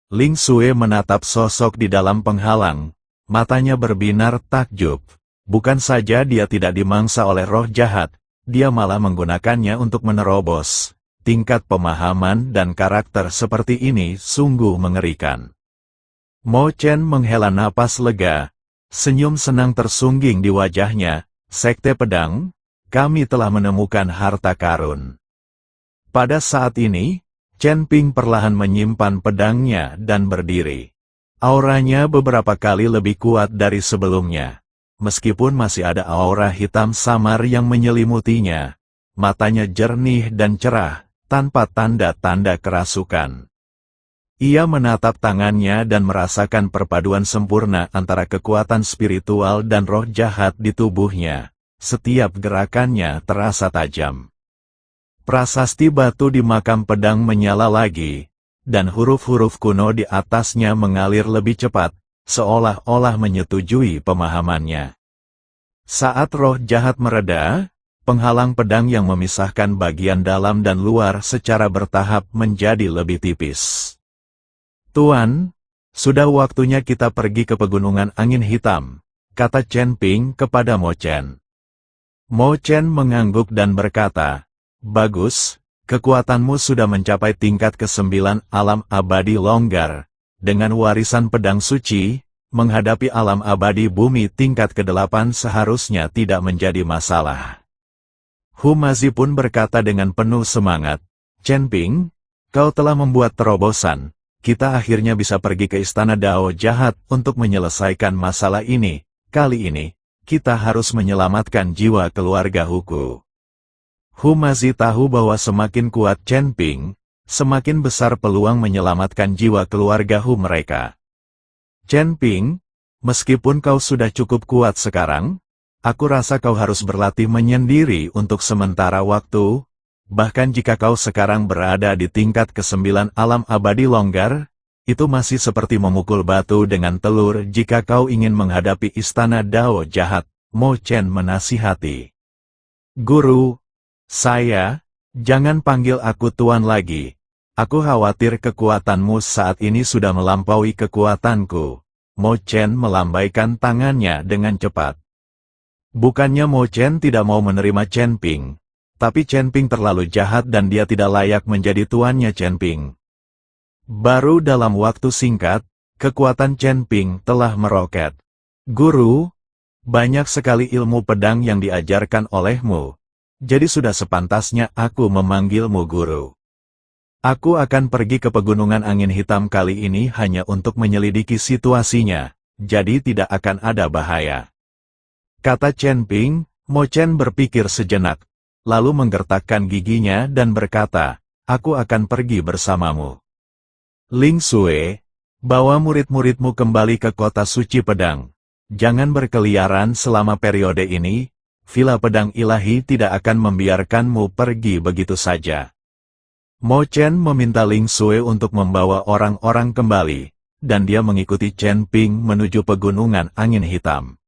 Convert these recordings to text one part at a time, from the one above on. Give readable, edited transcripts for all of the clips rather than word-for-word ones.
Ling Xue menatap sosok di dalam penghalang, matanya berbinar takjub. Bukan saja dia tidak dimangsa oleh roh jahat, dia malah menggunakannya untuk menerobos. Tingkat pemahaman dan karakter seperti ini sungguh mengerikan. Mo Chen menghela napas lega, senyum senang tersungging di wajahnya. Sekte Pedang, kami telah menemukan harta karun. Pada saat ini, Chen Ping perlahan menyimpan pedangnya dan berdiri. Auranya beberapa kali lebih kuat dari sebelumnya. Meskipun masih ada aura hitam samar yang menyelimutinya, matanya jernih dan cerah, tanpa tanda-tanda kerasukan. Ia menatap tangannya dan merasakan perpaduan sempurna antara kekuatan spiritual dan roh jahat di tubuhnya. Setiap gerakannya terasa tajam. Prasasti batu di makam pedang menyala lagi, dan huruf-huruf kuno di atasnya mengalir lebih cepat, seolah-olah menyetujui pemahamannya. Saat roh jahat mereda, penghalang pedang yang memisahkan bagian dalam dan luar secara bertahap menjadi lebih tipis. Tuan, sudah waktunya kita pergi ke pegunungan angin hitam, kata Chen Ping kepada Mo Chen. Mo Chen mengangguk dan berkata, bagus, kekuatanmu sudah mencapai tingkat ke-9 alam abadi longgar. Dengan warisan pedang suci, menghadapi alam abadi bumi tingkat ke-8 seharusnya tidak menjadi masalah. Humazi pun berkata dengan penuh semangat, Chen Ping, kau telah membuat terobosan, kita akhirnya bisa pergi ke istana Dao jahat untuk menyelesaikan masalah ini. Kali ini, kita harus menyelamatkan jiwa keluarga Huku. Humazi tahu bahwa semakin kuat Chen Ping, semakin besar peluang menyelamatkan jiwa keluarga Hu mereka. Chen Ping, meskipun kau sudah cukup kuat sekarang, aku rasa kau harus berlatih menyendiri untuk sementara waktu, bahkan jika kau sekarang berada di tingkat ke-9 alam abadi longgar, itu masih seperti memukul batu dengan telur jika kau ingin menghadapi istana Dao jahat, Mo Chen menasihati. Guru, jangan panggil aku tuan lagi. Aku khawatir kekuatanmu saat ini sudah melampaui kekuatanku. Mo Chen melambaikan tangannya dengan cepat. Bukannya Mo Chen tidak mau menerima Chen Ping, tapi Chen Ping terlalu jahat dan dia tidak layak menjadi tuannya Chen Ping. Baru dalam waktu singkat, kekuatan Chen Ping telah meroket. Guru, banyak sekali ilmu pedang yang diajarkan olehmu, jadi sudah sepantasnya aku memanggilmu guru. Aku akan pergi ke pegunungan angin hitam kali ini hanya untuk menyelidiki situasinya, jadi tidak akan ada bahaya. Kata Chen Ping. Mo Chen berpikir sejenak, lalu menggertakkan giginya dan berkata, aku akan pergi bersamamu. Ling Xue, bawa murid-muridmu kembali ke kota suci pedang. Jangan berkeliaran selama periode ini, Villa Pedang Ilahi tidak akan membiarkanmu pergi begitu saja. Mo Chen meminta Ling Xue untuk membawa orang-orang kembali, dan dia mengikuti Chen Ping menuju pegunungan angin hitam.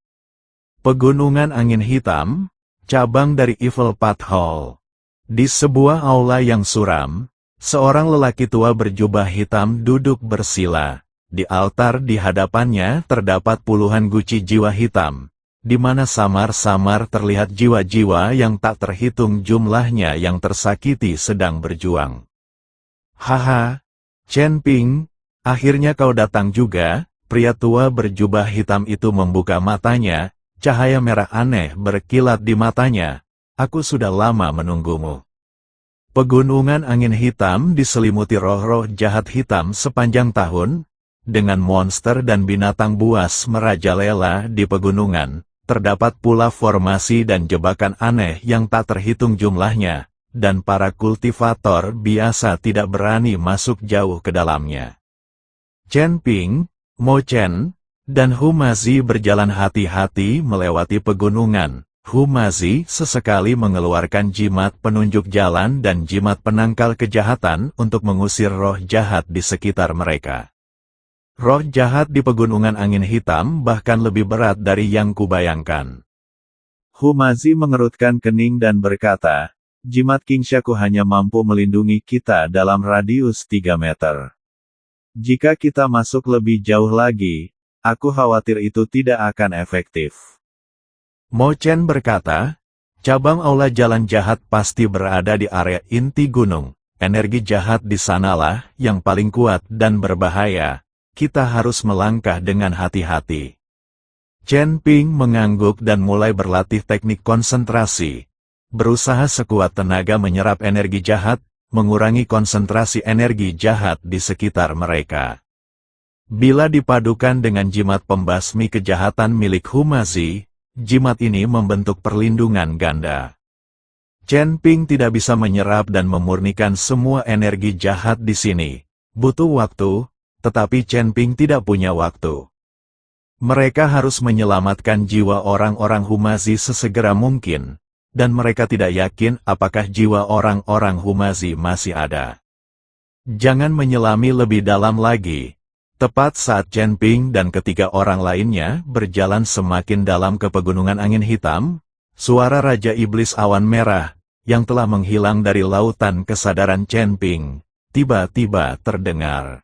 Pegunungan angin hitam, cabang dari Evil Path Hall. Di sebuah aula yang suram, seorang lelaki tua berjubah hitam duduk bersila. Di altar di hadapannya terdapat puluhan guci jiwa hitam, di mana samar-samar terlihat jiwa-jiwa yang tak terhitung jumlahnya yang tersakiti sedang berjuang. Haha, Chen Ping, akhirnya kau datang juga. Pria tua berjubah hitam itu membuka matanya, cahaya merah aneh berkilat di matanya. Aku sudah lama menunggumu. Pegunungan angin hitam diselimuti roh-roh jahat hitam sepanjang tahun, dengan monster dan binatang buas merajalela di pegunungan. Terdapat pula formasi dan jebakan aneh yang tak terhitung jumlahnya, dan para kultivator biasa tidak berani masuk jauh ke dalamnya. Chen Ping, Mo Chen, dan Humazi berjalan hati-hati melewati pegunungan. Humazi sesekali mengeluarkan jimat penunjuk jalan dan jimat penangkal kejahatan untuk mengusir roh jahat di sekitar mereka. Roh jahat di pegunungan angin hitam bahkan lebih berat dari yang kubayangkan. Humazi mengerutkan kening dan berkata, jimat Kingshaku hanya mampu melindungi kita dalam radius 3 meter. Jika kita masuk lebih jauh lagi, aku khawatir itu tidak akan efektif. Mo Chen berkata, cabang aula jalan jahat pasti berada di area inti gunung. Energi jahat di sanalah yang paling kuat dan berbahaya. Kita harus melangkah dengan hati-hati. Chen Ping mengangguk dan mulai berlatih teknik konsentrasi. Berusaha sekuat tenaga menyerap energi jahat, mengurangi konsentrasi energi jahat di sekitar mereka. Bila dipadukan dengan jimat pembasmi kejahatan milik Humazi, jimat ini membentuk perlindungan ganda. Chen Ping tidak bisa menyerap dan memurnikan semua energi jahat di sini. Butuh waktu, tetapi Chen Ping tidak punya waktu. Mereka harus menyelamatkan jiwa orang-orang Humazi sesegera mungkin. Dan mereka tidak yakin apakah jiwa orang-orang Humazi masih ada. Jangan menyelami lebih dalam lagi. Tepat saat Chen Ping dan ketiga orang lainnya berjalan semakin dalam ke pegunungan angin hitam, suara Raja Iblis Awan Merah, yang telah menghilang dari lautan kesadaran Chen Ping, tiba-tiba terdengar.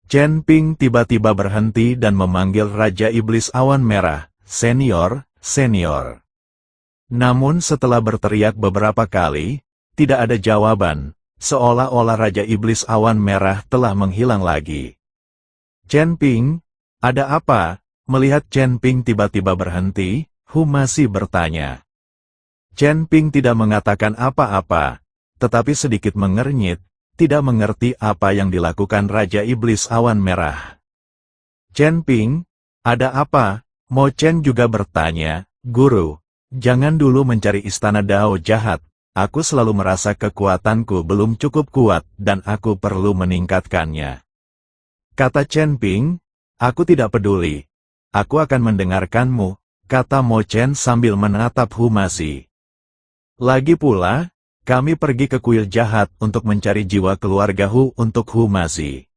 Chen Ping tiba-tiba berhenti dan memanggil Raja Iblis Awan Merah, "Senior, senior." Namun setelah berteriak beberapa kali, tidak ada jawaban, seolah-olah Raja Iblis Awan Merah telah menghilang lagi. Chen Ping, ada apa? Melihat Chen Ping tiba-tiba berhenti, Humazi bertanya. Chen Ping tidak mengatakan apa-apa, tetapi sedikit mengernyit, tidak mengerti apa yang dilakukan Raja Iblis Awan Merah. Chen Ping, ada apa? Mo Chen juga bertanya, Guru. Jangan dulu mencari istana Dao jahat, aku selalu merasa kekuatanku belum cukup kuat dan aku perlu meningkatkannya. Kata Chen Ping, aku tidak peduli. Aku akan mendengarkanmu, kata Mo Chen sambil menatap Humazi. Lagi pula, kami pergi ke kuil jahat untuk mencari jiwa keluarga Hu untuk Humazi.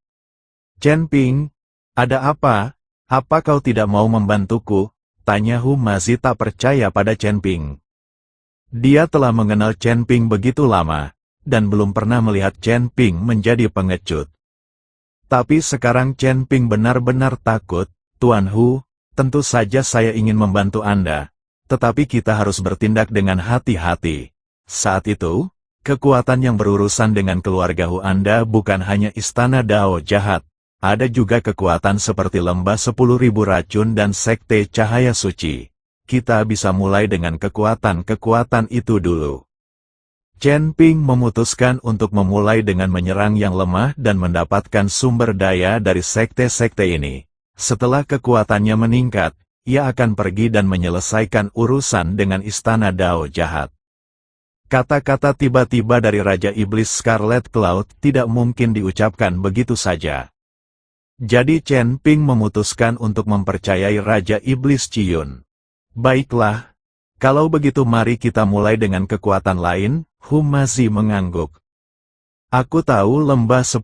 Chen Ping, ada apa? Apa kau tidak mau membantuku? Tanya Humazi tak percaya pada Chen Ping. Dia telah mengenal Chen Ping begitu lama, dan belum pernah melihat Chen Ping menjadi pengecut. Tapi sekarang Chen Ping benar-benar takut, Tuan Hu, tentu saja saya ingin membantu Anda, tetapi kita harus bertindak dengan hati-hati. Saat itu, kekuatan yang berurusan dengan keluarga Hu Anda bukan hanya istana Dao jahat, ada juga kekuatan seperti lembah 10.000 racun dan sekte cahaya suci. Kita bisa mulai dengan kekuatan-kekuatan itu dulu. Chen Ping memutuskan untuk memulai dengan menyerang yang lemah dan mendapatkan sumber daya dari sekte-sekte ini. Setelah kekuatannya meningkat, ia akan pergi dan menyelesaikan urusan dengan istana Dao jahat. Kata-kata tiba-tiba dari Raja Iblis Scarlet Cloud tidak mungkin diucapkan begitu saja. Jadi Chen Ping memutuskan untuk mempercayai Raja Iblis Ciyun. Baiklah, kalau begitu mari kita mulai dengan kekuatan lain, Humazi mengangguk. Aku tahu lembah 10.000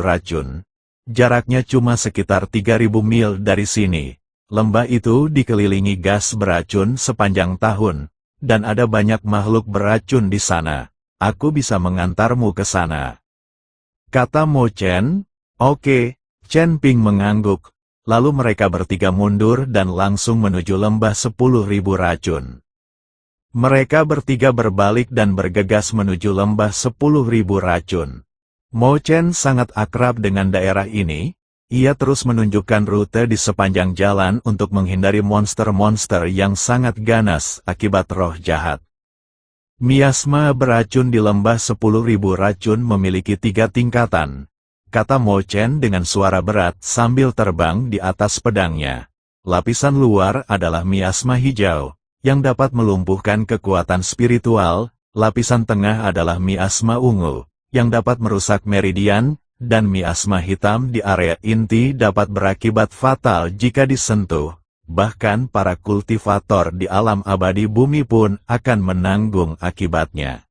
racun. Jaraknya cuma sekitar 3.000 mil dari sini. Lembah itu dikelilingi gas beracun sepanjang tahun, dan ada banyak makhluk beracun di sana. Aku bisa mengantarmu ke sana. Kata Mo Chen, oke. Chen Ping mengangguk, lalu mereka bertiga mundur dan langsung menuju lembah 10.000 racun. Mereka bertiga berbalik dan bergegas menuju lembah 10.000 racun. Mo Chen sangat akrab dengan daerah ini, ia terus menunjukkan rute di sepanjang jalan untuk menghindari monster-monster yang sangat ganas akibat roh jahat. Miasma beracun di lembah 10.000 racun memiliki 3 tingkatan. Kata Mo Chen dengan suara berat sambil terbang di atas pedangnya. Lapisan luar adalah miasma hijau, yang dapat melumpuhkan kekuatan spiritual, lapisan tengah adalah miasma ungu, yang dapat merusak meridian, dan miasma hitam di area inti dapat berakibat fatal jika disentuh. Bahkan para kultivator di alam abadi bumi pun akan menanggung akibatnya.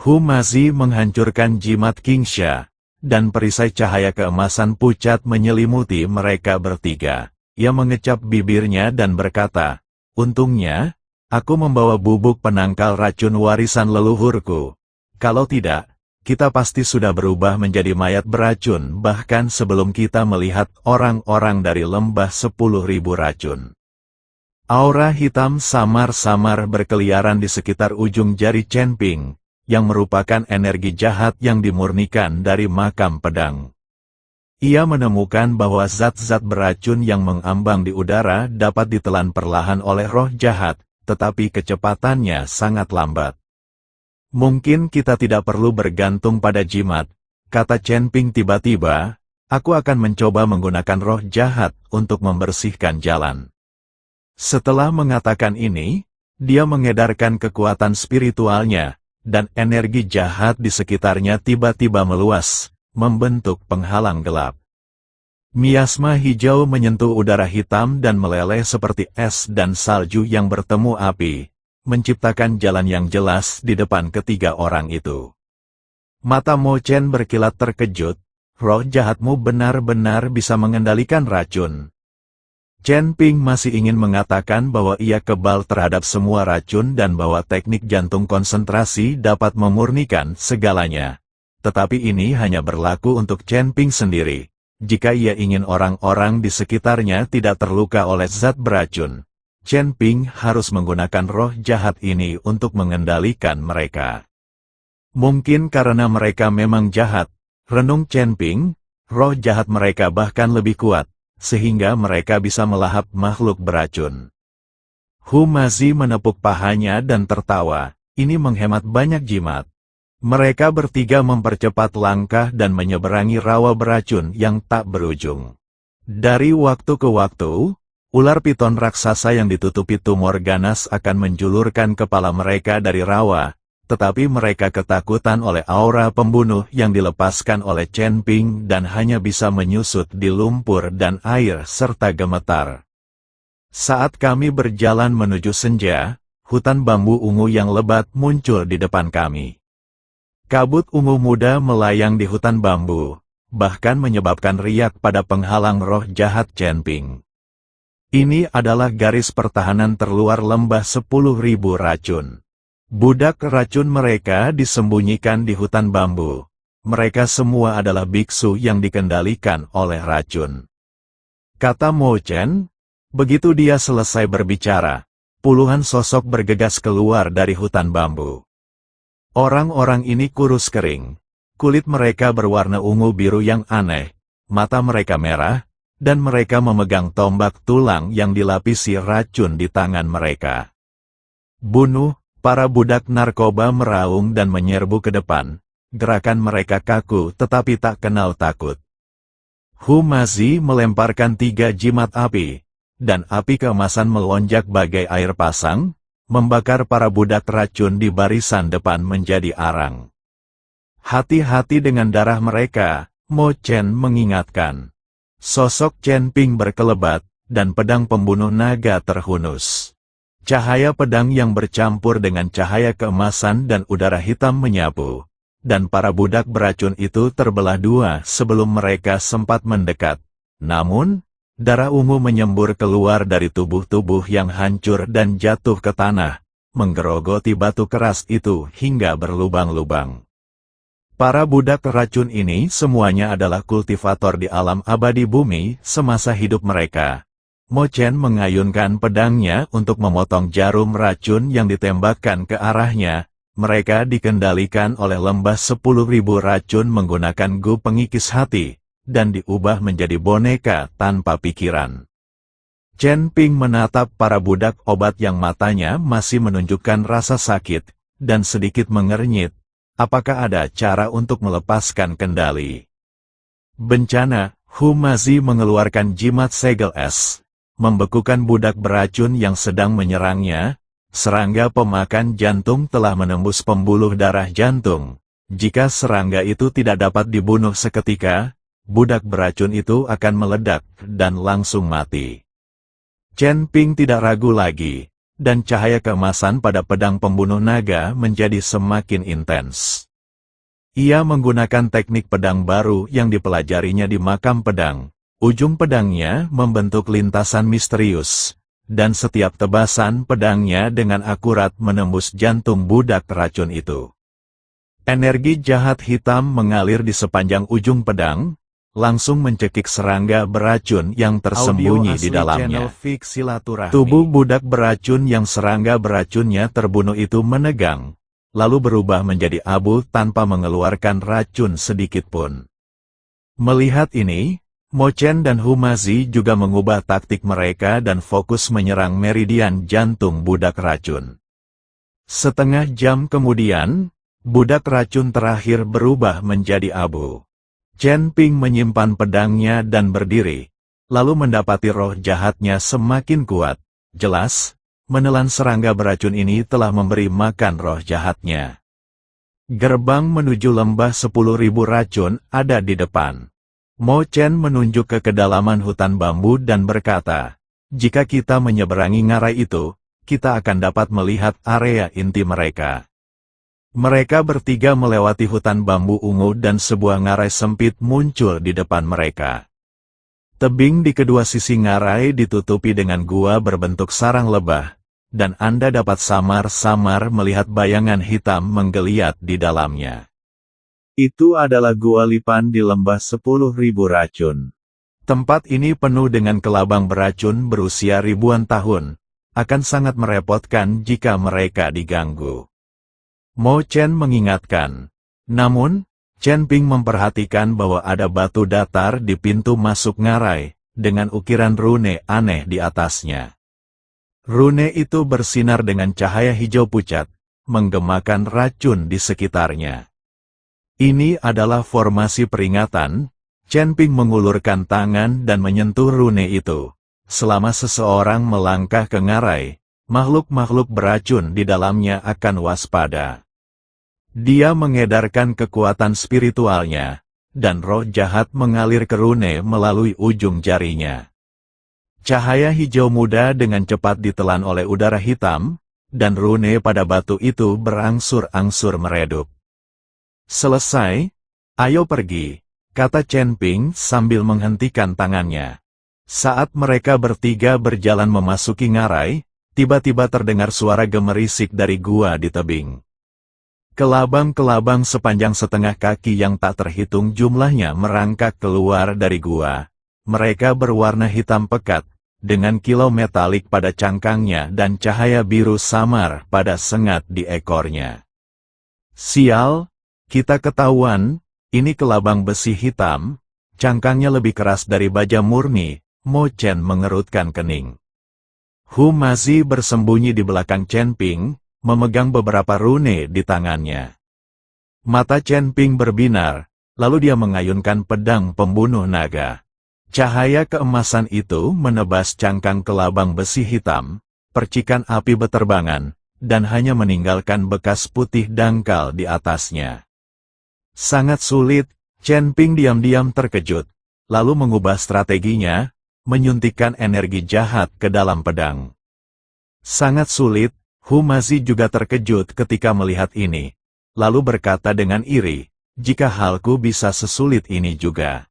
Humazi menghancurkan jimat Kingsha, dan perisai cahaya keemasan pucat menyelimuti mereka bertiga. Ia mengecap bibirnya dan berkata, untungnya, aku membawa bubuk penangkal racun warisan leluhurku. Kalau tidak, kita pasti sudah berubah menjadi mayat beracun bahkan sebelum kita melihat orang-orang dari lembah 10.000 racun. Aura hitam samar-samar berkeliaran di sekitar ujung jari Chen Ping, yang merupakan energi jahat yang dimurnikan dari makam pedang. Ia menemukan bahwa zat-zat beracun yang mengambang di udara dapat ditelan perlahan oleh roh jahat, tetapi kecepatannya sangat lambat. Mungkin kita tidak perlu bergantung pada jimat, kata Chen Ping tiba-tiba, aku akan mencoba menggunakan roh jahat untuk membersihkan jalan. Setelah mengatakan ini, dia mengedarkan kekuatan spiritualnya, dan energi jahat di sekitarnya tiba-tiba meluas, membentuk penghalang gelap. Miasma hijau menyentuh udara hitam dan meleleh seperti es dan salju yang bertemu api, menciptakan jalan yang jelas di depan ketiga orang itu. Mata Mo Chen berkilat terkejut, roh jahatmu benar-benar bisa mengendalikan racun. Chen Ping masih ingin mengatakan bahwa ia kebal terhadap semua racun dan bahwa teknik jantung konsentrasi dapat memurnikan segalanya. Tetapi ini hanya berlaku untuk Chen Ping sendiri. Jika ia ingin orang-orang di sekitarnya tidak terluka oleh zat beracun, Chen Ping harus menggunakan roh jahat ini untuk mengendalikan mereka. Mungkin karena mereka memang jahat, renung Chen Ping, roh jahat mereka bahkan lebih kuat, sehingga mereka bisa melahap makhluk beracun. Hu Mazi menepuk pahanya dan tertawa, ini menghemat banyak jimat. Mereka bertiga mempercepat langkah dan menyeberangi rawa beracun yang tak berujung. Dari waktu ke waktu, ular piton raksasa yang ditutupi tumor ganas akan menjulurkan kepala mereka dari rawa, tetapi mereka ketakutan oleh aura pembunuh yang dilepaskan oleh Chen Ping dan hanya bisa menyusut di lumpur dan air serta gemetar. Saat kami berjalan menuju senja, hutan bambu ungu yang lebat muncul di depan kami. Kabut ungu muda melayang di hutan bambu, bahkan menyebabkan riak pada penghalang roh jahat Chen Ping. Ini adalah garis pertahanan terluar lembah 10.000 racun. Budak racun mereka disembunyikan di hutan bambu. Mereka semua adalah biksu yang dikendalikan oleh racun. Kata Mo Chen, begitu dia selesai berbicara, puluhan sosok bergegas keluar dari hutan bambu. Orang-orang ini kurus kering, kulit mereka berwarna ungu biru yang aneh, mata mereka merah, dan mereka memegang tombak tulang yang dilapisi racun di tangan mereka. Bunuh, para budak narkoba meraung dan menyerbu ke depan, gerakan mereka kaku tetapi tak kenal takut. Hu Mazi melemparkan 3 jimat api, dan api keemasan melonjak bagai air pasang, membakar para budak racun di barisan depan menjadi arang. Hati-hati dengan darah mereka, Mo Chen mengingatkan. Sosok Chen Ping berkelebat, dan pedang pembunuh naga terhunus. Cahaya pedang yang bercampur dengan cahaya keemasan dan udara hitam menyapu, dan para budak beracun itu terbelah dua sebelum mereka sempat mendekat. Namun, darah ungu menyembur keluar dari tubuh-tubuh yang hancur dan jatuh ke tanah, menggerogoti batu keras itu hingga berlubang-lubang. Para budak racun ini semuanya adalah kultivator di alam abadi bumi semasa hidup mereka. Mo Chen mengayunkan pedangnya untuk memotong jarum racun yang ditembakkan ke arahnya. Mereka dikendalikan oleh lembah 10.000 racun menggunakan gu pengikis hati, dan diubah menjadi boneka tanpa pikiran. Chen Ping menatap para budak obat yang matanya masih menunjukkan rasa sakit, dan sedikit mengernyit. Apakah ada cara untuk melepaskan kendali? Bencana, Hu Mazi mengeluarkan jimat segel es, membekukan budak beracun yang sedang menyerangnya. Serangga pemakan jantung telah menembus pembuluh darah jantung. Jika serangga itu tidak dapat dibunuh seketika, budak beracun itu akan meledak dan langsung mati. Chen Ping tidak ragu lagi, dan cahaya keemasan pada pedang pembunuh naga menjadi semakin intens. Ia menggunakan teknik pedang baru yang dipelajarinya di makam pedang. Ujung pedangnya membentuk lintasan misterius, dan setiap tebasan pedangnya dengan akurat menembus jantung budak racun itu. Energi jahat hitam mengalir di sepanjang ujung pedang, langsung mencekik serangga beracun yang tersembunyi di dalamnya. Tubuh budak beracun yang serangga beracunnya terbunuh itu menegang, lalu berubah menjadi abu tanpa mengeluarkan racun sedikitpun. Melihat ini, Mo Chen dan Humazi juga mengubah taktik mereka dan fokus menyerang meridian jantung budak racun. Setengah jam kemudian, budak racun terakhir berubah menjadi abu. Chen Ping menyimpan pedangnya dan berdiri, lalu mendapati roh jahatnya semakin kuat. Jelas, menelan serangga beracun ini telah memberi makan roh jahatnya. Gerbang menuju lembah 10.000 racun ada di depan. Mo Chen menunjuk ke kedalaman hutan bambu dan berkata, "Jika kita menyeberangi ngarai itu, kita akan dapat melihat area inti mereka." Mereka bertiga melewati hutan bambu ungu dan sebuah ngarai sempit muncul di depan mereka. Tebing di kedua sisi ngarai ditutupi dengan gua berbentuk sarang lebah, dan Anda dapat samar-samar melihat bayangan hitam menggeliat di dalamnya. Itu adalah Gua Lipan di lembah 10.000 racun. Tempat ini penuh dengan kelabang beracun berusia ribuan tahun, akan sangat merepotkan jika mereka diganggu. Mo Chen mengingatkan. Namun, Chen Ping memperhatikan bahwa ada batu datar di pintu masuk ngarai, dengan ukiran rune aneh di atasnya. Rune itu bersinar dengan cahaya hijau pucat, menggemakan racun di sekitarnya. Ini adalah formasi peringatan. Chen Ping mengulurkan tangan dan menyentuh rune itu. Selama seseorang melangkah ke ngarai, makhluk-makhluk beracun di dalamnya akan waspada. Dia mengedarkan kekuatan spiritualnya, dan roh jahat mengalir ke rune melalui ujung jarinya. Cahaya hijau muda dengan cepat ditelan oleh udara hitam, dan rune pada batu itu berangsur-angsur meredup. "Selesai, ayo pergi," kata Chen Ping sambil menghentikan tangannya. Saat mereka bertiga berjalan memasuki ngarai, tiba-tiba terdengar suara gemerisik dari gua di tebing. Kelabang-kelabang sepanjang setengah kaki yang tak terhitung jumlahnya merangkak keluar dari gua. Mereka berwarna hitam pekat, dengan kilau metalik pada cangkangnya dan cahaya biru samar pada sengat di ekornya. "Sial, kita ketahuan, ini kelabang besi hitam, cangkangnya lebih keras dari baja murni." Mo Chen mengerutkan kening. Humazi bersembunyi di belakang Chen Ping, memegang beberapa rune di tangannya. Mata Chen Ping berbinar, lalu dia mengayunkan pedang pembunuh naga. Cahaya keemasan itu menebas cangkang kelabang besi hitam, percikan api beterbangan, dan hanya meninggalkan bekas putih dangkal di atasnya. Sangat sulit, Chen Ping diam-diam terkejut, lalu mengubah strateginya, menyuntikkan energi jahat ke dalam pedang. Sangat sulit, Humazi juga terkejut ketika melihat ini, lalu berkata dengan iri, "Jika halku bisa sesulit ini juga."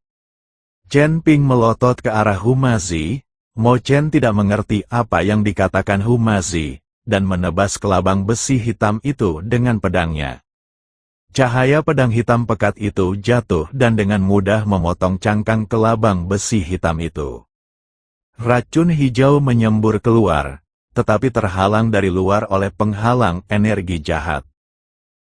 Chen Ping melotot ke arah Humazi. Mo Chen tidak mengerti apa yang dikatakan Humazi, dan menebas kelabang besi hitam itu dengan pedangnya. Cahaya pedang hitam pekat itu jatuh dan dengan mudah memotong cangkang kelabang besi hitam itu. Racun hijau menyembur keluar, tetapi terhalang dari luar oleh penghalang energi jahat.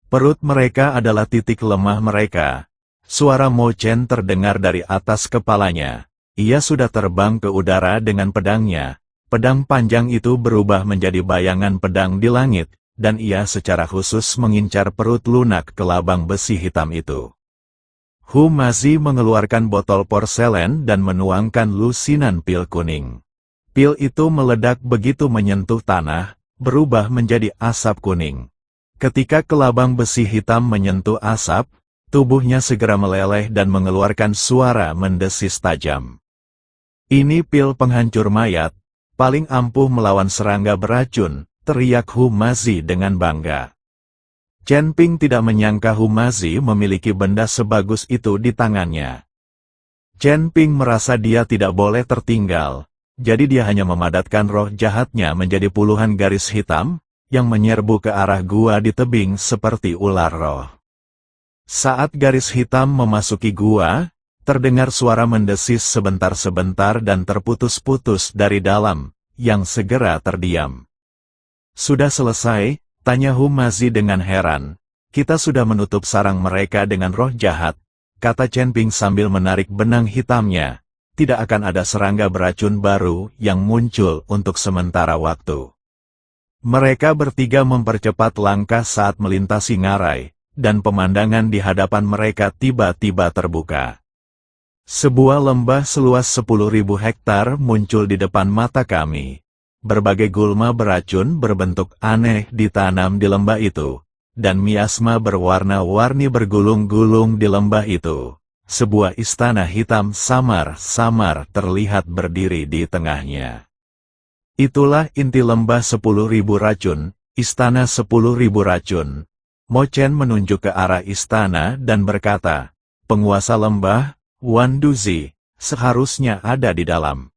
Perut mereka adalah titik lemah mereka. Suara Mo Chen terdengar dari atas kepalanya. Ia sudah terbang ke udara dengan pedangnya. Pedang panjang itu berubah menjadi bayangan pedang di langit, dan ia secara khusus mengincar perut lunak kelabang besi hitam itu. Humazi mengeluarkan botol porselen dan menuangkan lusinan pil kuning. Pil itu meledak begitu menyentuh tanah, berubah menjadi asap kuning. Ketika kelabang besi hitam menyentuh asap, tubuhnya segera meleleh dan mengeluarkan suara mendesis tajam. "Ini pil penghancur mayat, paling ampuh melawan serangga beracun," teriak Humazi dengan bangga. Chen Ping tidak menyangka Humazi memiliki benda sebagus itu di tangannya. Chen Ping merasa dia tidak boleh tertinggal. Jadi dia hanya memadatkan roh jahatnya menjadi puluhan garis hitam, yang menyerbu ke arah gua di tebing seperti ular roh. Saat garis hitam memasuki gua, terdengar suara mendesis sebentar-sebentar dan terputus-putus dari dalam, yang segera terdiam. "Sudah selesai?" tanya Humazi dengan heran. "Kita sudah menutup sarang mereka dengan roh jahat," kata Chen Ping sambil menarik benang hitamnya. "Tidak akan ada serangga beracun baru yang muncul untuk sementara waktu." Mereka bertiga mempercepat langkah saat melintasi ngarai, dan pemandangan di hadapan mereka tiba-tiba terbuka. Sebuah lembah seluas 10.000 hektar muncul di depan mata kami. Berbagai gulma beracun berbentuk aneh ditanam di lembah itu, dan miasma berwarna-warni bergulung-gulung di lembah itu. Sebuah istana hitam samar-samar terlihat berdiri di tengahnya. Itulah inti lembah 10.000 racun, istana 10.000 racun. Mo Chen menunjuk ke arah istana dan berkata, "Penguasa lembah, Wan Duzi, seharusnya ada di dalam."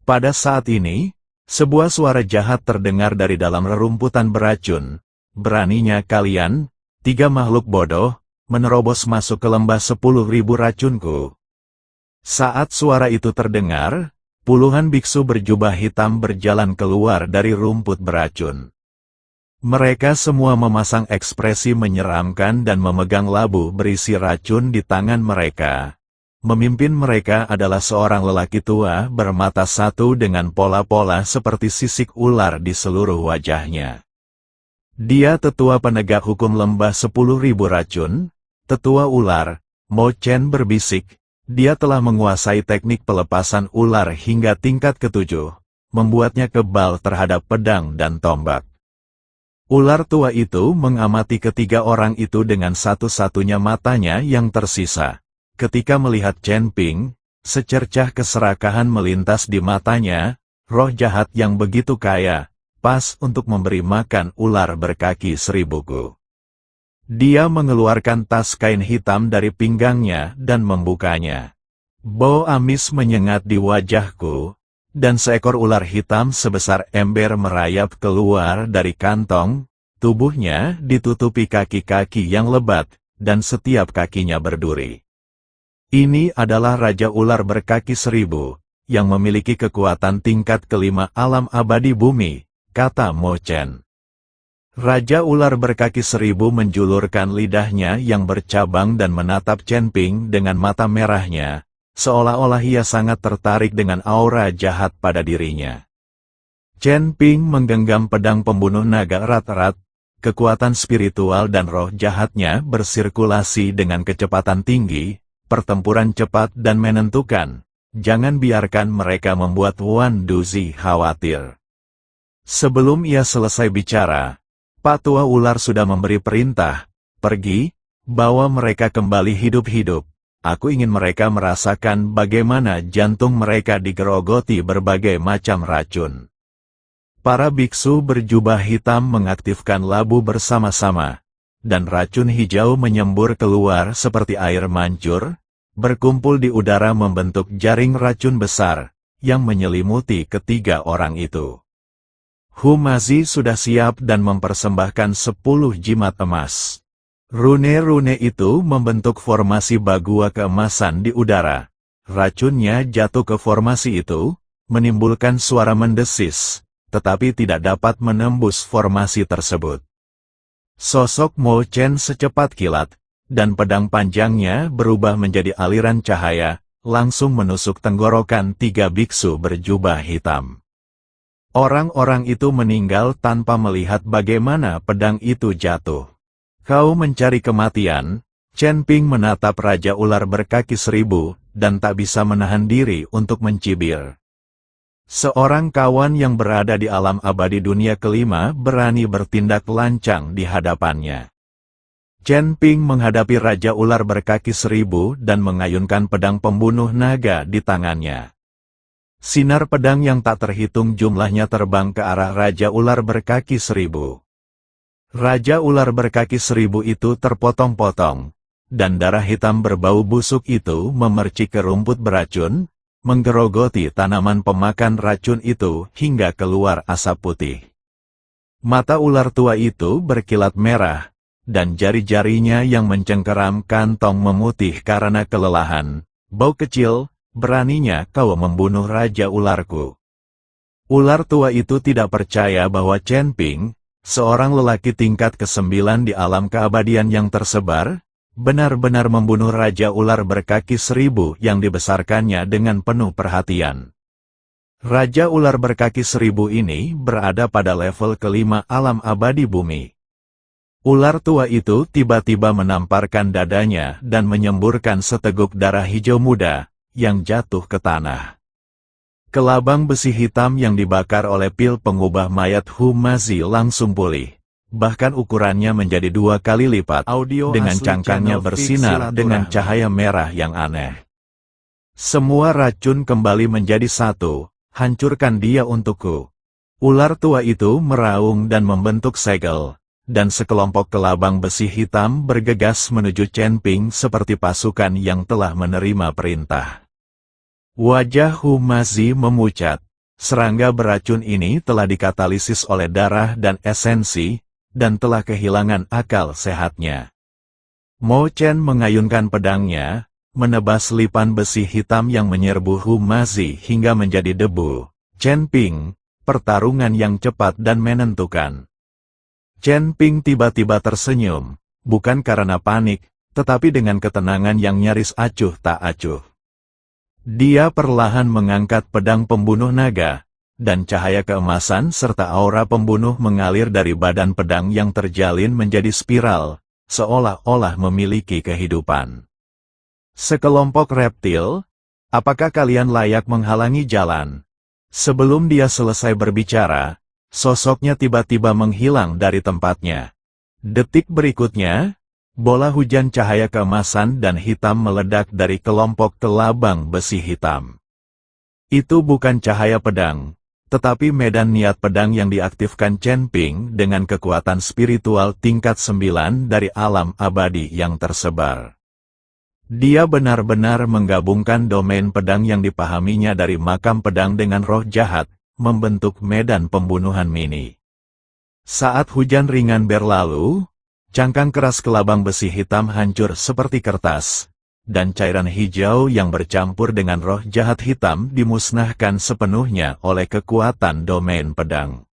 Pada saat ini, sebuah suara jahat terdengar dari dalam rerumputan beracun. "Beraninya kalian, 3 makhluk bodoh, menerobos masuk ke lembah 10.000 racunku." Saat suara itu terdengar, puluhan biksu berjubah hitam berjalan keluar dari rumput beracun. Mereka semua memasang ekspresi menyeramkan dan memegang labu berisi racun di tangan mereka. Memimpin mereka adalah seorang lelaki tua bermata satu dengan pola-pola seperti sisik ular di seluruh wajahnya. Dia tetua penegak hukum lembah 10.000 racun, tetua ular. Mo Chen berbisik, dia telah menguasai teknik pelepasan ular hingga tingkat ke-7, membuatnya kebal terhadap pedang dan tombak. Ular tua itu mengamati ketiga orang itu dengan satu-satunya matanya yang tersisa. Ketika melihat Chen Ping, secercah keserakahan melintas di matanya, roh jahat yang begitu kaya, pas untuk memberi makan ular berkaki 1000. Dia mengeluarkan tas kain hitam dari pinggangnya dan membukanya. Bau amis menyengat di wajahku, dan seekor ular hitam sebesar ember merayap keluar dari kantong. Tubuhnya ditutupi kaki-kaki yang lebat, dan setiap kakinya berduri. Ini adalah Raja Ular berkaki 1000, yang memiliki kekuatan tingkat ke-5 alam abadi bumi, kata Mo Chen. Raja Ular berkaki 1000 menjulurkan lidahnya yang bercabang dan menatap Chen Ping dengan mata merahnya, seolah-olah ia sangat tertarik dengan aura jahat pada dirinya. Chen Ping menggenggam pedang pembunuh naga erat-erat, kekuatan spiritual dan roh jahatnya bersirkulasi dengan kecepatan tinggi, pertempuran cepat dan menentukan. Jangan biarkan mereka membuat Wan Duzi khawatir. Sebelum ia selesai bicara, Pak Tua Ular sudah memberi perintah, "Pergi, bawa mereka kembali hidup-hidup. Aku ingin mereka merasakan bagaimana jantung mereka digerogoti berbagai macam racun." Para biksu berjubah hitam mengaktifkan labu bersama-sama, dan racun hijau menyembur keluar seperti air mancur, berkumpul di udara membentuk jaring racun besar, yang menyelimuti ketiga orang itu. Humazi sudah siap dan mempersembahkan 10 jimat emas. Rune-rune itu membentuk formasi bagua keemasan di udara. Racunnya jatuh ke formasi itu, menimbulkan suara mendesis, tetapi tidak dapat menembus formasi tersebut. Sosok Mo Chen secepat kilat, dan pedang panjangnya berubah menjadi aliran cahaya, langsung menusuk tenggorokan 3 biksu berjubah hitam. Orang-orang itu meninggal tanpa melihat bagaimana pedang itu jatuh. "Kau mencari kematian?" Chen Ping menatap Raja Ular berkaki 1000, dan tak bisa menahan diri untuk mencibir. Seorang kawan yang berada di alam abadi dunia kelima berani bertindak lancang di hadapannya. Chen Ping menghadapi Raja Ular berkaki 1000 dan mengayunkan pedang pembunuh naga di tangannya. Sinar pedang yang tak terhitung jumlahnya terbang ke arah Raja Ular berkaki 1000. Raja Ular berkaki 1000 itu terpotong-potong, dan darah hitam berbau busuk itu memercik ke rumput beracun, menggerogoti tanaman pemakan racun itu hingga keluar asap putih. Mata ular tua itu berkilat merah, dan jari-jarinya yang mencengkeram kantong memutih karena kelelahan. Bau kecil, beraninya kau membunuh Raja Ularku. Ular tua itu tidak percaya bahwa Chen Ping, seorang lelaki tingkat ke-9 di alam keabadian yang tersebar, benar-benar membunuh Raja Ular berkaki 1000 yang dibesarkannya dengan penuh perhatian. Raja Ular berkaki 1000 ini berada pada level kelima alam abadi bumi. Ular tua itu tiba-tiba menamparkan dadanya dan menyemburkan seteguk darah hijau muda, yang jatuh ke tanah. Kelabang besi hitam yang dibakar oleh pil pengubah mayat Hu Mazi langsung pulih. Bahkan ukurannya menjadi 2 kali lipat, dengan cangkangnya bersinar dengan cahaya merah yang aneh. Semua racun kembali menjadi satu, hancurkan dia untukku. Ular tua itu meraung dan membentuk segel. Dan sekelompok kelabang besi hitam bergegas menuju Chen Ping seperti pasukan yang telah menerima perintah. Wajah Hu Mazi memucat. Serangga beracun ini telah dikatalisis oleh darah dan esensi, dan telah kehilangan akal sehatnya. Mo Chen mengayunkan pedangnya, menebas lipan besi hitam yang menyerbu Hu Mazi hingga menjadi debu. Chen Ping, pertarungan yang cepat dan menentukan. Chen Ping tiba-tiba tersenyum, bukan karena panik, tetapi dengan ketenangan yang nyaris acuh tak acuh. Dia perlahan mengangkat pedang pembunuh naga, dan cahaya keemasan serta aura pembunuh mengalir dari badan pedang yang terjalin menjadi spiral, seolah-olah memiliki kehidupan. Sekelompok reptil, apakah kalian layak menghalangi jalan? Sebelum dia selesai berbicara, sosoknya tiba-tiba menghilang dari tempatnya. Detik berikutnya, bola hujan cahaya keemasan dan hitam meledak dari kelompok kelabang besi hitam. Itu bukan cahaya pedang, tetapi medan niat pedang yang diaktifkan Chen Ping dengan kekuatan spiritual tingkat 9 dari alam abadi yang tersebar. Dia benar-benar menggabungkan domain pedang yang dipahaminya dari makam pedang dengan roh jahat, membentuk medan pembunuhan mini. Saat hujan ringan berlalu, cangkang keras kelabang besi hitam hancur seperti kertas, dan cairan hijau yang bercampur dengan roh jahat hitam dimusnahkan sepenuhnya oleh kekuatan domain pedang.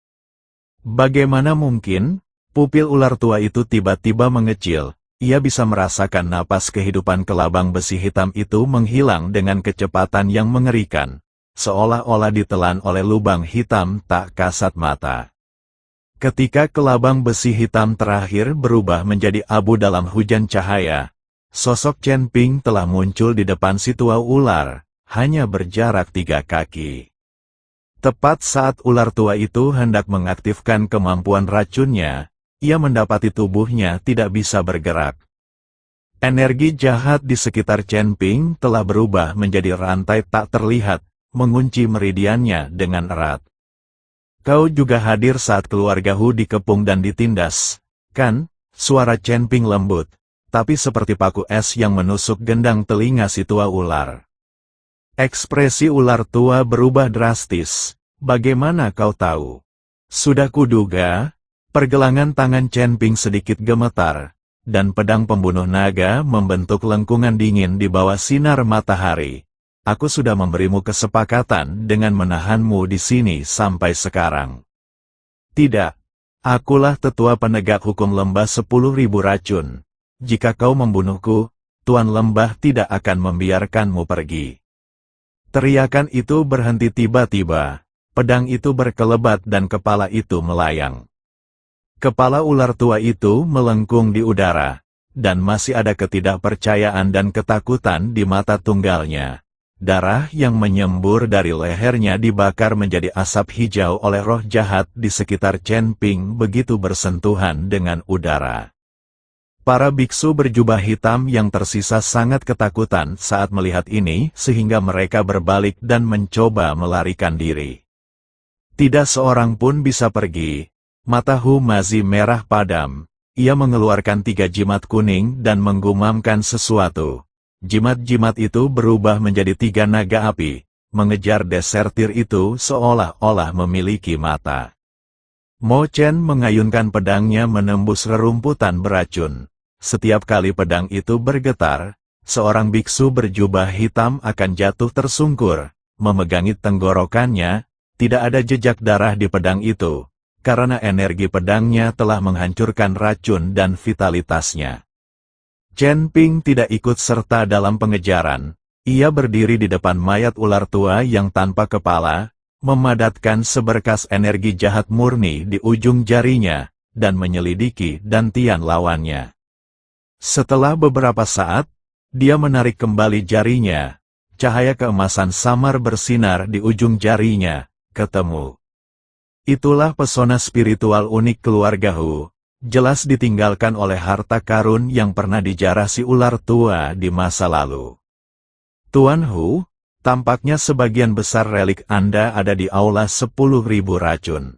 Bagaimana mungkin? Pupil ular tua itu tiba-tiba mengecil. Ia bisa merasakan napas kehidupan kelabang besi hitam itu menghilang dengan kecepatan yang mengerikan, seolah-olah ditelan oleh lubang hitam tak kasat mata. Ketika kelabang besi hitam terakhir berubah menjadi abu dalam hujan cahaya, sosok Chen Ping telah muncul di depan si tua ular, hanya berjarak 3 kaki. Tepat saat ular tua itu hendak mengaktifkan kemampuan racunnya, ia mendapati tubuhnya tidak bisa bergerak. Energi jahat di sekitar Chen Ping telah berubah menjadi rantai tak terlihat, mengunci meridiannya dengan erat. Kau juga hadir saat keluarga Hu dikepung dan ditindas, kan? Suara Chen Ping lembut, tapi seperti paku es yang menusuk gendang telinga si tua ular. Ekspresi ular tua berubah drastis. Bagaimana kau tahu? Sudah kuduga. Pergelangan tangan Chen Ping sedikit gemetar, dan pedang pembunuh naga membentuk lengkungan dingin di bawah sinar matahari. Aku sudah memberimu kesepakatan dengan menahanmu di sini sampai sekarang. Tidak, akulah tetua penegak hukum lembah 10.000 racun. Jika kau membunuhku, Tuan Lembah tidak akan membiarkanmu pergi. Teriakan itu berhenti tiba-tiba, pedang itu berkelebat dan kepala itu melayang. Kepala ular tua itu melengkung di udara, dan masih ada ketidakpercayaan dan ketakutan di mata tunggalnya. Darah yang menyembur dari lehernya dibakar menjadi asap hijau oleh roh jahat di sekitar Chen Ping begitu bersentuhan dengan udara. Para biksu berjubah hitam yang tersisa sangat ketakutan saat melihat ini sehingga mereka berbalik dan mencoba melarikan diri. Tidak seorang pun bisa pergi. Mata Hu Mazi merah padam. Ia mengeluarkan 3 jimat kuning dan menggumamkan sesuatu. Jimat-jimat itu berubah menjadi 3 naga api, mengejar desertir itu seolah-olah memiliki mata. Mo Chen mengayunkan pedangnya menembus rerumputan beracun. Setiap kali pedang itu bergetar, seorang biksu berjubah hitam akan jatuh tersungkur, memegangi tenggorokannya. Tidak ada jejak darah di pedang itu, karena energi pedangnya telah menghancurkan racun dan vitalitasnya. Chen Ping tidak ikut serta dalam pengejaran. Ia berdiri di depan mayat ular tua yang tanpa kepala, memadatkan seberkas energi jahat murni di ujung jarinya, dan menyelidiki dantian lawannya. Setelah beberapa saat, dia menarik kembali jarinya. Cahaya keemasan samar bersinar di ujung jarinya. Ketemu. Itulah pesona spiritual unik keluarga Hu, jelas ditinggalkan oleh harta karun yang pernah dijarah si ular tua di masa lalu. Tuan Hu, tampaknya sebagian besar relik Anda ada di aula 10.000 racun.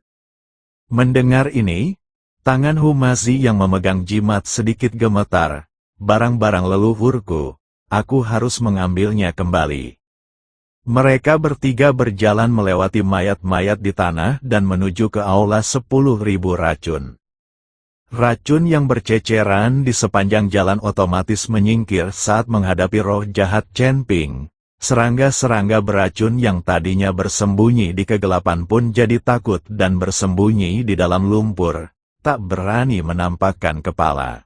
Mendengar ini, tangan Hu Mazi yang memegang jimat sedikit gemetar. Barang-barang leluhurku, aku harus mengambilnya kembali. Mereka bertiga berjalan melewati mayat-mayat di tanah dan menuju ke aula 10.000 racun. Racun yang berceceran di sepanjang jalan otomatis menyingkir saat menghadapi roh jahat Chen Ping. Serangga-serangga beracun yang tadinya bersembunyi di kegelapan pun jadi takut dan bersembunyi di dalam lumpur, tak berani menampakkan kepala.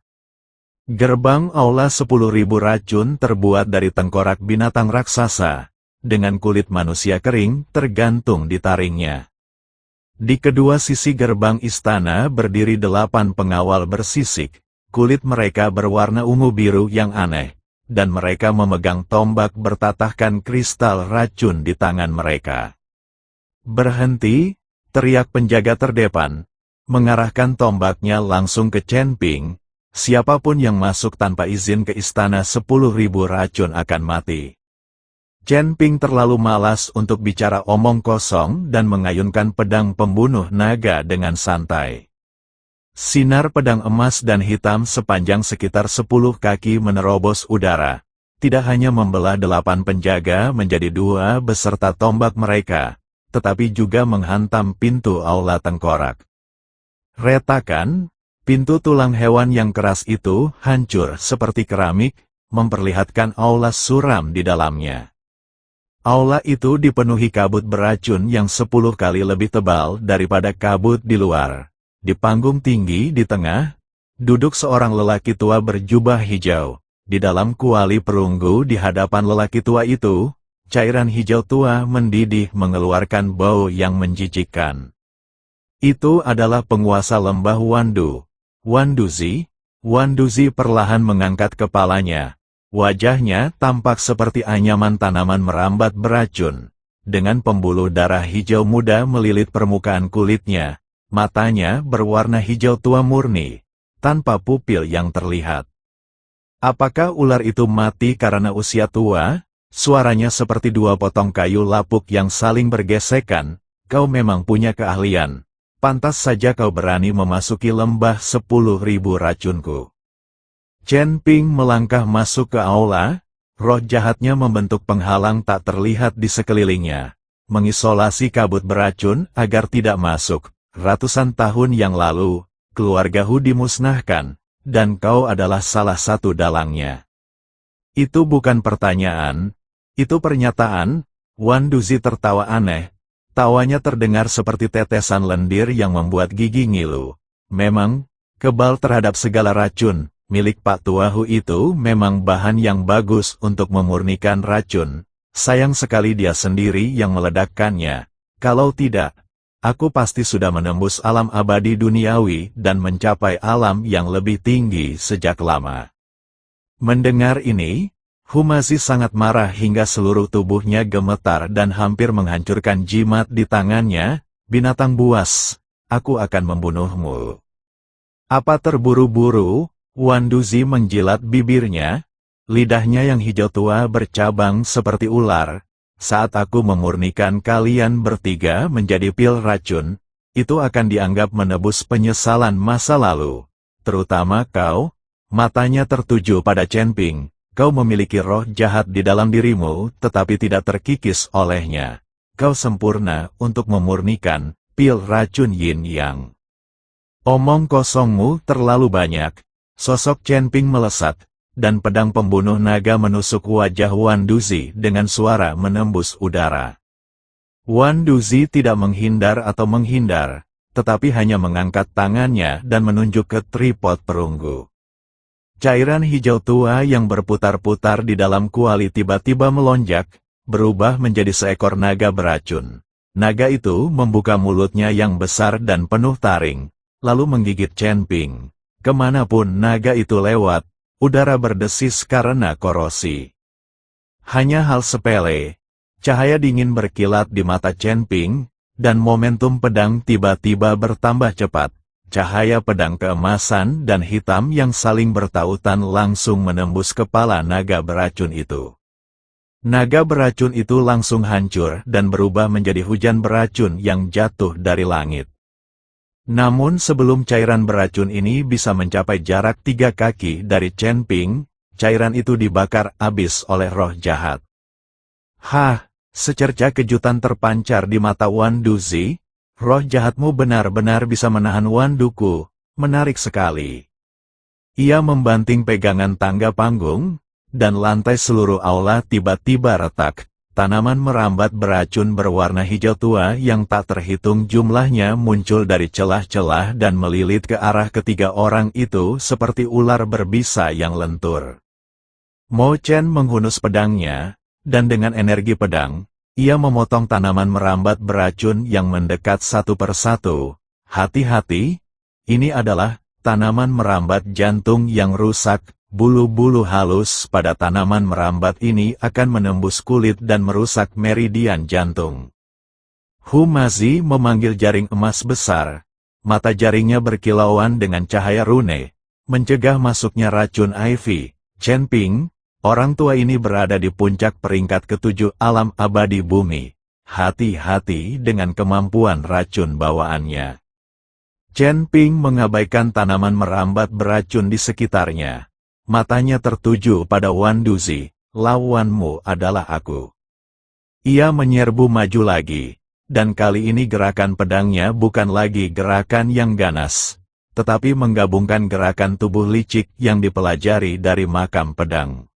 Gerbang aula 10.000 racun terbuat dari tengkorak binatang raksasa, dengan kulit manusia kering tergantung di taringnya. Di kedua sisi gerbang istana berdiri 8 pengawal bersisik, kulit mereka berwarna ungu biru yang aneh, dan mereka memegang tombak bertatahkan kristal racun di tangan mereka. Berhenti, teriak penjaga terdepan, mengarahkan tombaknya langsung ke Chen Ping. Siapapun yang masuk tanpa izin ke istana 10.000 racun akan mati. Chen Ping terlalu malas untuk bicara omong kosong dan mengayunkan pedang pembunuh naga dengan santai. Sinar pedang emas dan hitam sepanjang sekitar 10 kaki menerobos udara. Tidak hanya membelah 8 penjaga menjadi 2 beserta tombak mereka, tetapi juga menghantam pintu aula tengkorak. Retakan, pintu tulang hewan yang keras itu hancur seperti keramik, memperlihatkan aula suram di dalamnya. Aula itu dipenuhi kabut beracun yang 10 kali lebih tebal daripada kabut di luar. Di panggung tinggi di tengah, duduk seorang lelaki tua berjubah hijau. Di dalam kuali perunggu di hadapan lelaki tua itu, cairan hijau tua mendidih mengeluarkan bau yang menjijikkan. Itu adalah penguasa lembah Wandu, Wanduzi. Wanduzi perlahan mengangkat kepalanya. Wajahnya tampak seperti anyaman tanaman merambat beracun. Dengan pembuluh darah hijau muda melilit permukaan kulitnya, matanya berwarna hijau tua murni, tanpa pupil yang terlihat. Apakah ular itu mati karena usia tua? Suaranya seperti 2 potong kayu lapuk yang saling bergesekan. Kau memang punya keahlian. Pantas saja kau berani memasuki lembah 10.000 racunku. Chen Ping melangkah masuk ke aula, roh jahatnya membentuk penghalang tak terlihat di sekelilingnya, mengisolasi kabut beracun agar tidak masuk. Ratusan tahun yang lalu, keluarga Hu dimusnahkan, dan kau adalah salah satu dalangnya. Itu bukan pertanyaan, itu pernyataan. Wanduzi tertawa aneh, tawanya terdengar seperti tetesan lendir yang membuat gigi ngilu. Memang, kebal terhadap segala racun. Milik Pak Tua Hu itu memang bahan yang bagus untuk memurnikan racun. Sayang sekali dia sendiri yang meledakkannya. Kalau tidak, aku pasti sudah menembus alam abadi duniawi dan mencapai alam yang lebih tinggi sejak lama. Mendengar ini, Hu Mazi sangat marah hingga seluruh tubuhnya gemetar dan hampir menghancurkan jimat di tangannya. Binatang buas, aku akan membunuhmu. Apa terburu-buru? Wanduzi menjilat bibirnya, lidahnya yang hijau tua bercabang seperti ular. Saat aku memurnikan kalian bertiga menjadi pil racun, itu akan dianggap menebus penyesalan masa lalu. Terutama kau, matanya tertuju pada Chen Ping. Kau memiliki roh jahat di dalam dirimu, tetapi tidak terkikis olehnya. Kau sempurna untuk memurnikan pil racun yin yang. Omong kosongmu terlalu banyak. Sosok Chen Ping melesat, dan pedang pembunuh naga menusuk wajah Wan Duzi dengan suara menembus udara. Wan Duzi tidak menghindar atau menghindar, tetapi hanya mengangkat tangannya dan menunjuk ke tripod perunggu. Cairan hijau tua yang berputar-putar di dalam kuali tiba-tiba melonjak, berubah menjadi seekor naga beracun. Naga itu membuka mulutnya yang besar dan penuh taring, lalu menggigit Chen Ping. Kemanapun naga itu lewat, udara berdesis karena korosi. Hanya hal sepele, cahaya dingin berkilat di mata Chen Ping, dan momentum pedang tiba-tiba bertambah cepat. Cahaya pedang keemasan dan hitam yang saling bertautan langsung menembus kepala naga beracun itu. Naga beracun itu langsung hancur dan berubah menjadi hujan beracun yang jatuh dari langit. Namun sebelum cairan beracun ini bisa mencapai jarak 3 kaki dari Chen Ping, cairan itu dibakar habis oleh roh jahat. Hah, secerca kejutan terpancar di mata Wan Duzi. Roh jahatmu benar-benar bisa menahan Wan Duku, menarik sekali. Ia membanting pegangan tangga panggung, dan lantai seluruh aula tiba-tiba retak. Tanaman merambat beracun berwarna hijau tua yang tak terhitung jumlahnya muncul dari celah-celah dan melilit ke arah ketiga orang itu seperti ular berbisa yang lentur. Mo Chen menghunus pedangnya, dan dengan energi pedang, ia memotong tanaman merambat beracun yang mendekat satu persatu. Hati-hati, ini adalah tanaman merambat jantung yang rusak. Bulu-bulu halus pada tanaman merambat ini akan menembus kulit dan merusak meridian jantung. Humazi memanggil jaring emas besar. Mata jaringnya berkilauan dengan cahaya rune, mencegah masuknya racun Ivy. Chen Ping, orang tua ini berada di puncak peringkat ke-7 alam abadi bumi. Hati-hati dengan kemampuan racun bawaannya. Chen Ping mengabaikan tanaman merambat beracun di sekitarnya. Matanya tertuju pada Wan Duzi, lawanmu adalah aku. Ia menyerbu maju lagi, dan kali ini gerakan pedangnya bukan lagi gerakan yang ganas, tetapi menggabungkan gerakan tubuh licik yang dipelajari dari makam pedang.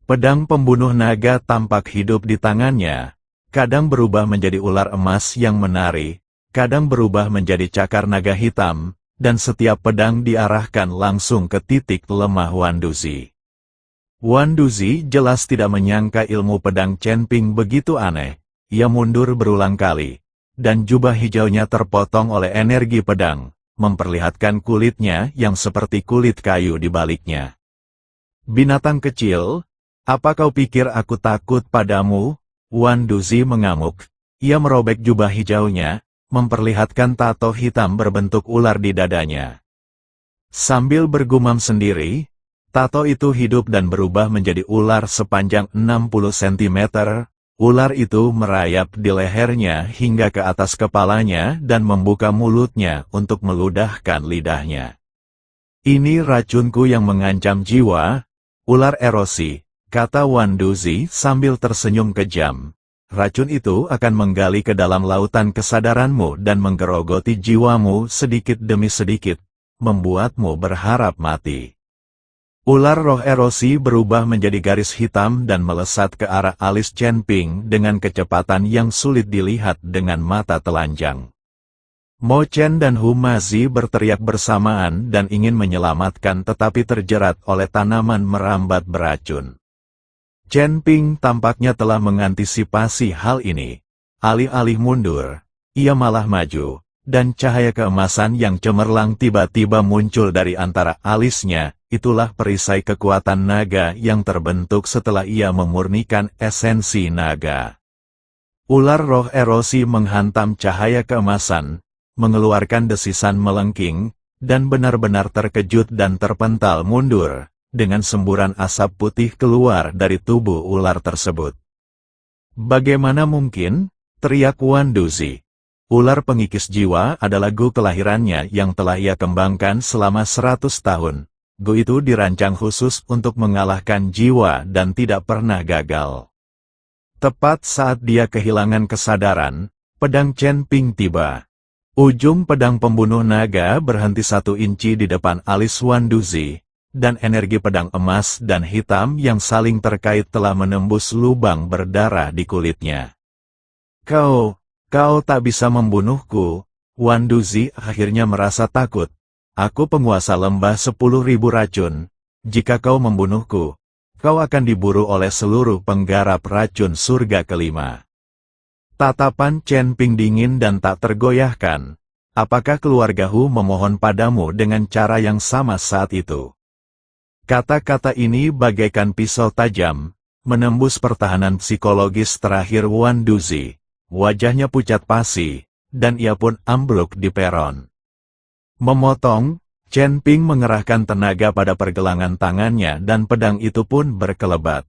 Pedang pembunuh naga tampak hidup di tangannya, kadang berubah menjadi ular emas yang menari, kadang berubah menjadi cakar naga hitam, dan setiap pedang diarahkan langsung ke titik lemah Wan Duzi. Wan Duzi jelas tidak menyangka ilmu pedang Chen Ping begitu aneh. Ia mundur berulang kali, dan jubah hijaunya terpotong oleh energi pedang, memperlihatkan kulitnya yang seperti kulit kayu di baliknya. Binatang kecil, apa kau pikir aku takut padamu? Wan Duzi mengamuk. Ia merobek jubah hijaunya, memperlihatkan tato hitam berbentuk ular di dadanya. Sambil bergumam sendiri, tato itu hidup dan berubah menjadi ular sepanjang 60 cm. Ular itu merayap di lehernya hingga ke atas kepalanya dan membuka mulutnya untuk meludahkan lidahnya. Ini racunku yang mengancam jiwa, ular erosi, kata Wan Duzi sambil tersenyum kejam. Racun itu akan menggali ke dalam lautan kesadaranmu dan menggerogoti jiwamu sedikit demi sedikit, membuatmu berharap mati. Ular roh erosi berubah menjadi garis hitam dan melesat ke arah alis Chen Ping dengan kecepatan yang sulit dilihat dengan mata telanjang. Mo Chen dan Humazi berteriak bersamaan dan ingin menyelamatkan tetapi terjerat oleh tanaman merambat beracun. Chen Ping tampaknya telah mengantisipasi hal ini. Alih-alih mundur, ia malah maju, dan cahaya keemasan yang cemerlang tiba-tiba muncul dari antara alisnya. Itulah perisai kekuatan naga yang terbentuk setelah ia memurnikan esensi naga. Ular roh erosi menghantam cahaya keemasan, mengeluarkan desisan melengking, dan benar-benar terkejut dan terpental mundur. Dengan semburan asap putih keluar dari tubuh ular tersebut. Bagaimana mungkin? Teriak Wan Duzi. Ular pengikis jiwa adalah gu kelahirannya yang telah ia kembangkan selama 100 tahun. Gu itu dirancang khusus untuk mengalahkan jiwa dan tidak pernah gagal. Tepat saat dia kehilangan kesadaran, pedang Chen Ping tiba. Ujung pedang pembunuh naga berhenti 1 inci di depan alis Wan Duzi, dan energi pedang emas dan hitam yang saling terkait telah menembus lubang berdarah di kulitnya. Kau tak bisa membunuhku. Wan Duzi akhirnya merasa takut. Aku penguasa lembah 10.000 racun. Jika kau membunuhku, kau akan diburu oleh seluruh penggarap racun surga kelima. Tatapan Chen Ping dingin dan tak tergoyahkan. Apakah keluarga Hu memohon padamu dengan cara yang sama saat itu? Kata-kata ini bagaikan pisau tajam, menembus pertahanan psikologis terakhir Wan Duzi. Wajahnya pucat pasi, dan ia pun ambruk di peron. Memotong, Chen Ping mengerahkan tenaga pada pergelangan tangannya dan pedang itu pun berkelebat.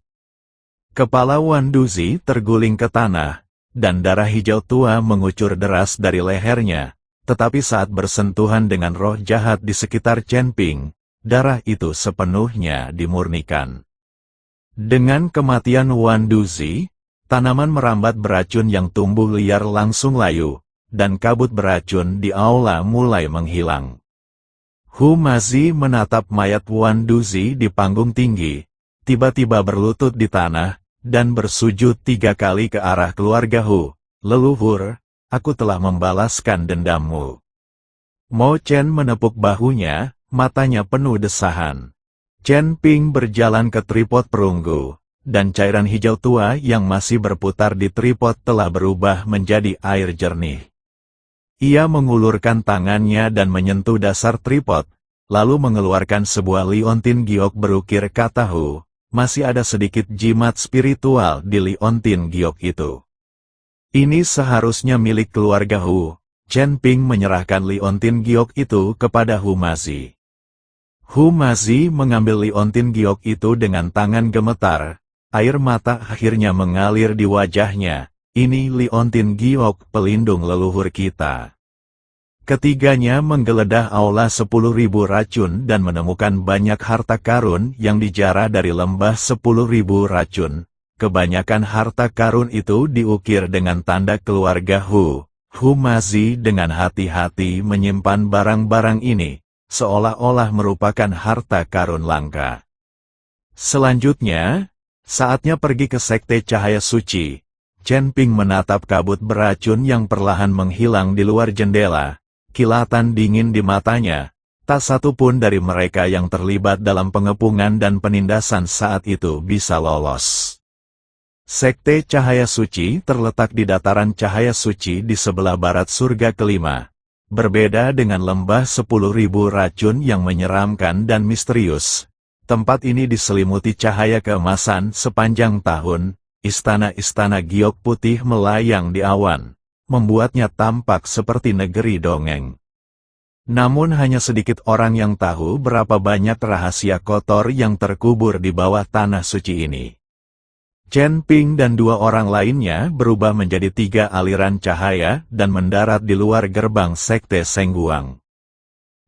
Kepala Wan Duzi terguling ke tanah, dan darah hijau tua mengucur deras dari lehernya, tetapi saat bersentuhan dengan roh jahat di sekitar Chen Ping, darah itu sepenuhnya dimurnikan. Dengan kematian Wan Duzi, tanaman merambat beracun yang tumbuh liar langsung layu, dan kabut beracun di aula mulai menghilang. Hu Mazi menatap mayat Wan Duzi di panggung tinggi, tiba-tiba berlutut di tanah, dan bersujud 3 kali ke arah keluarga Hu. Leluhur, aku telah membalaskan dendammu. Mo Chen menepuk bahunya, matanya penuh desahan. Chen Ping berjalan ke tripod perunggu, dan cairan hijau tua yang masih berputar di tripod telah berubah menjadi air jernih. Ia mengulurkan tangannya dan menyentuh dasar tripod, lalu mengeluarkan sebuah liontin giok berukir kata Hu. Masih ada sedikit jimat spiritual di liontin giok itu. Ini seharusnya milik keluarga Hu. Chen Ping menyerahkan liontin giok itu kepada Hu Mazi. Hu Mazi mengambil liontin giok itu dengan tangan gemetar. Air mata akhirnya mengalir di wajahnya. Ini liontin giok pelindung leluhur kita. Ketiganya menggeledah aula 10.000 racun dan menemukan banyak harta karun yang dijarah dari lembah 10.000 racun. Kebanyakan harta karun itu diukir dengan tanda keluarga Hu. Hu Mazi dengan hati-hati menyimpan barang-barang ini, seolah-olah merupakan harta karun langka. Selanjutnya, saatnya pergi ke Sekte Cahaya Suci. Chen Ping menatap kabut beracun yang perlahan menghilang di luar jendela. Kilatan dingin di matanya, tak satu pun dari mereka yang terlibat dalam pengepungan dan penindasan saat itu bisa lolos. Sekte Cahaya Suci terletak di dataran Cahaya Suci di sebelah barat surga kelima. Berbeda dengan lembah 10.000 racun yang menyeramkan dan misterius, tempat ini diselimuti cahaya keemasan sepanjang tahun. Istana-istana giok putih melayang di awan, membuatnya tampak seperti negeri dongeng. Namun hanya sedikit orang yang tahu berapa banyak rahasia kotor yang terkubur di bawah tanah suci ini. Chen Ping dan 2 orang lainnya berubah menjadi 3 aliran cahaya dan mendarat di luar gerbang Sekte Sengguang.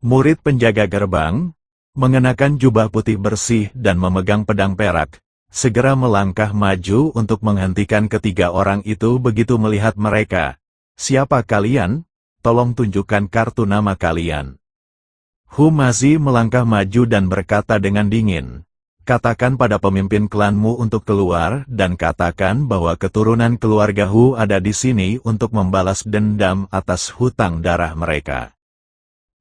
Murid penjaga gerbang, mengenakan jubah putih bersih dan memegang pedang perak, segera melangkah maju untuk menghentikan ketiga orang itu begitu melihat mereka. Siapa kalian? Tolong tunjukkan kartu nama kalian. Hu Mazi melangkah maju dan berkata dengan dingin, katakan pada pemimpin klanmu untuk keluar dan katakan bahwa keturunan keluarga Hu ada di sini untuk membalas dendam atas hutang darah mereka.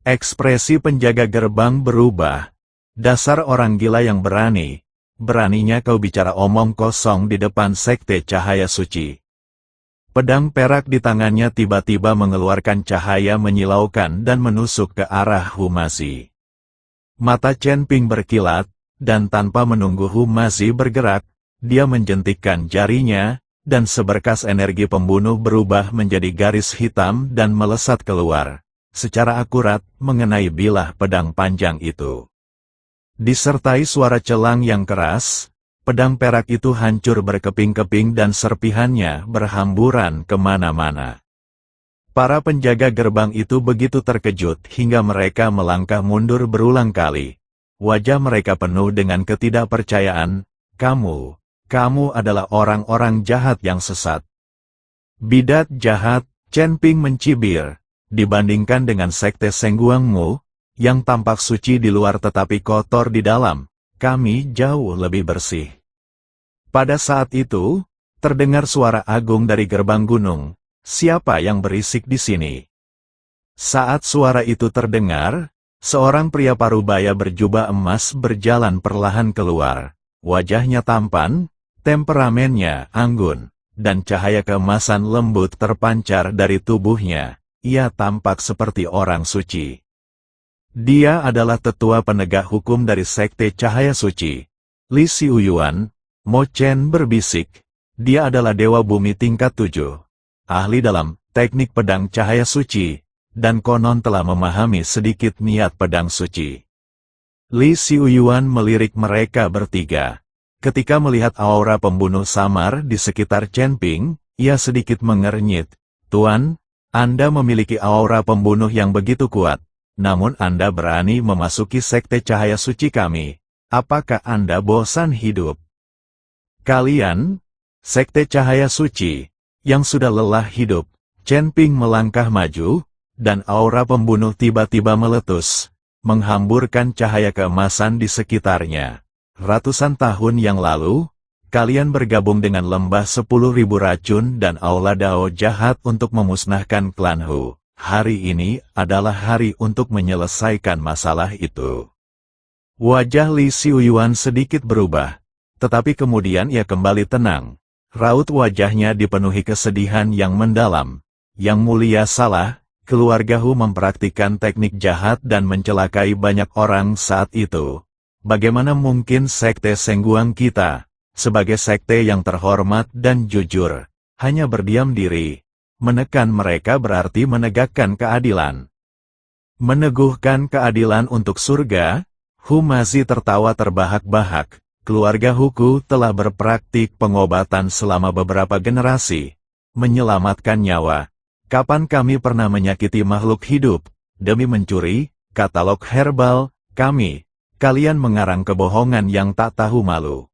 Ekspresi penjaga gerbang berubah. Dasar orang gila yang berani. Beraninya kau bicara omong kosong di depan Sekte Cahaya Suci. Pedang perak di tangannya tiba-tiba mengeluarkan cahaya menyilaukan dan menusuk ke arah Hu Mazi. Mata Chen Ping berkilat, dan tanpa menunggu Hu Mazi bergerak, dia menjentikkan jarinya, dan seberkas energi pembunuh berubah menjadi garis hitam dan melesat keluar, secara akurat mengenai bilah pedang panjang itu. Disertai suara celang yang keras, pedang perak itu hancur berkeping-keping dan serpihannya berhamburan kemana-mana. Para penjaga gerbang itu begitu terkejut hingga mereka melangkah mundur berulang kali. Wajah mereka penuh dengan ketidakpercayaan. Kamu adalah orang-orang jahat yang sesat. Bidat jahat, Chen Ping mencibir. Dibandingkan dengan sekte Sengguangmu, yang tampak suci di luar tetapi kotor di dalam, kami jauh lebih bersih. Pada saat itu, terdengar suara agung dari gerbang gunung. Siapa yang berisik di sini? Saat suara itu terdengar, seorang pria parubaya berjubah emas berjalan perlahan keluar. Wajahnya tampan, temperamennya anggun, dan cahaya keemasan lembut terpancar dari tubuhnya. Ia tampak seperti orang suci. Dia adalah tetua penegak hukum dari Sekte Cahaya Suci. Li Xiuyuan, Mo Chen berbisik. Dia adalah Dewa Bumi tingkat 7. Ahli dalam teknik pedang cahaya suci, dan konon telah memahami sedikit niat pedang suci. Li Xiuyuan melirik mereka bertiga. Ketika melihat aura pembunuh samar di sekitar Chen Ping, ia sedikit mengernyit. Tuan, Anda memiliki aura pembunuh yang begitu kuat, namun Anda berani memasuki sekte cahaya suci kami. Apakah Anda bosan hidup? Kalian, sekte cahaya suci, yang sudah lelah hidup. Chen Ping melangkah maju, dan aura pembunuh tiba-tiba meletus, menghamburkan cahaya keemasan di sekitarnya. Ratusan tahun yang lalu, kalian bergabung dengan lembah 10.000 racun dan aula Dao jahat untuk memusnahkan klan Hu. Hari ini adalah hari untuk menyelesaikan masalah itu. Wajah Li Xiuyuan sedikit berubah, tetapi kemudian ia kembali tenang. Raut wajahnya dipenuhi kesedihan yang mendalam. Yang mulia salah, keluarga Hu mempraktikkan teknik jahat dan mencelakai banyak orang saat itu. Bagaimana mungkin sekte Sengguang kita, sebagai sekte yang terhormat dan jujur, hanya berdiam diri? Menekan mereka berarti menegakkan keadilan. Meneguhkan keadilan untuk surga? Hu masih tertawa terbahak-bahak. Keluarga Huku telah berpraktik pengobatan selama beberapa generasi, menyelamatkan nyawa. Kapan kami pernah menyakiti makhluk hidup, demi mencuri katalog herbal kami? Kalian mengarang kebohongan yang tak tahu malu.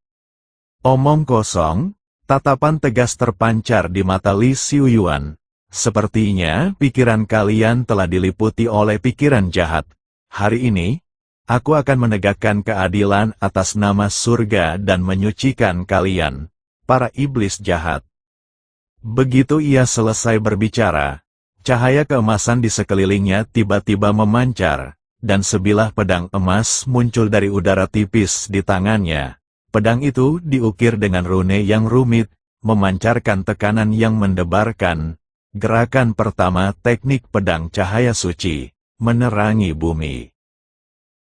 Omong kosong, tatapan tegas terpancar di mata Li Xiuyuan. Sepertinya pikiran kalian telah diliputi oleh pikiran jahat. Hari ini, aku akan menegakkan keadilan atas nama surga dan menyucikan kalian, para iblis jahat. Begitu ia selesai berbicara, cahaya keemasan di sekelilingnya tiba-tiba memancar, dan sebilah pedang emas muncul dari udara tipis di tangannya. Pedang itu diukir dengan rune yang rumit, memancarkan tekanan yang mendebarkan. Gerakan pertama teknik pedang cahaya suci, menerangi bumi.